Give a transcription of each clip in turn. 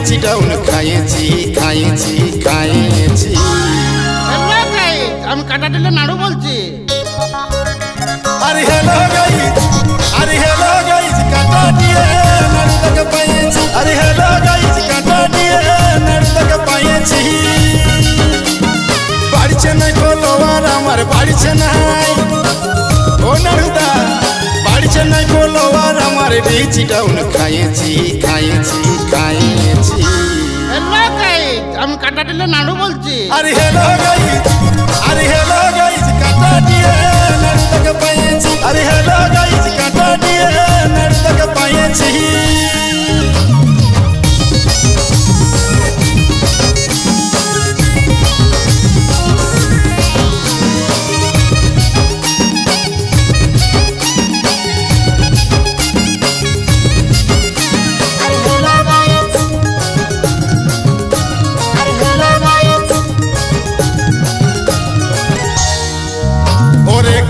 বিচি ডাউন খাইছি খাইছি খাইছি। হ্যালো গাইস, আমি কাটা দিলে নাড়ু বলছি। আরে হ্যালো গাইস, আরে হ্যালো গাইস, কাটা দিয়ে নাড়ু তোকে পাইছি। আরে হ্যালো গাইস, কাটা দিয়ে নাড়ু তোকে পাইছি। বাড়িছে নাই ফলোয়ার আমার বাড়িছে নাই, ও নাড়ুদা বাড়িছে নাই ফলোয়ার আমার বিচি ডাউন খাইছি খাইছি খাইছি। হ্যালো গাইস, আমি কাটা দিলে নাড়ু বলছি। আরে হ্যালো গাইস, আরে হ্যালো গাইস, কাটা দিয়ে নাড়ু তোকে পাইছি। আরে হ্যালো গাইস, কাটা দিয়ে নাড়ু তোকে পাইছি।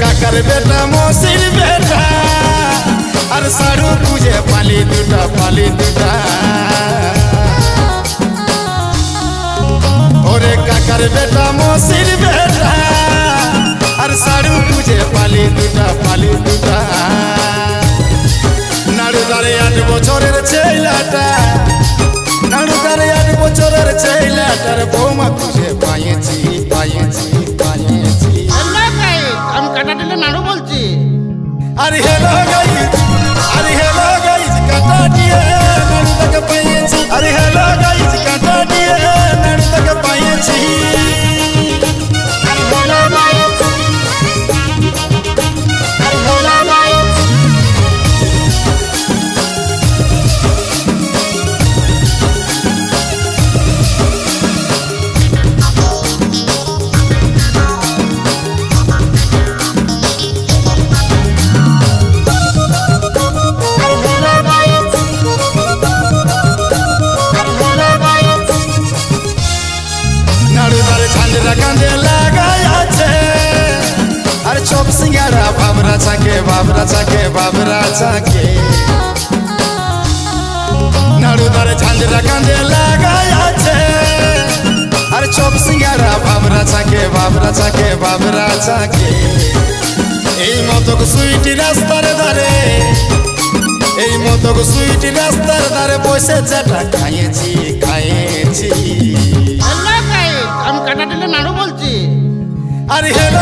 কাকার বেটা মসির বেটা আর সাড়ু পুজে পালি দুটা পালি দুটা। ওরে কাকার বেটা মসির বেটা আর সাড়ু পুজে পালি দুটা পালি দুটা। নাড়ুদারে 8 বছরের ছেলেটা, নাড়ুদারে 8 বছরের ছেলেটার বৌমা খুঁজে পাইছি পাইছি পাইছি। আমি কাটা দিলে নাড়ু বলছি। আরে হ্যালো গাইস, আরে হ্যালো গাইস, কাটা দিয়ে নাড়ু তোকে পাইছি। আরে হ্যালো গাইস, কাটা দিয়ে নাড়ু তোকে পাইছি। কান্দে লাগাই আছে আর চপ সিঙ্গারা বাবরা চাকে বাবরা চাকে বাবরা চাকে। নাড়ুদারে ঝান্ডা কান্দে লাগাই আছে আর চপ সিঙ্গারা বাবরা চাকে বাবরা চাকে বাবরা চাকে। এই মতো সুইটি রাস্তার ধারে, এই মতো সুইটি রাস্তার ধারে বসে যেটা খাইছি খাইছি। আমি কাটা দিলে নাড়ু বলছি। আরে হ্যালো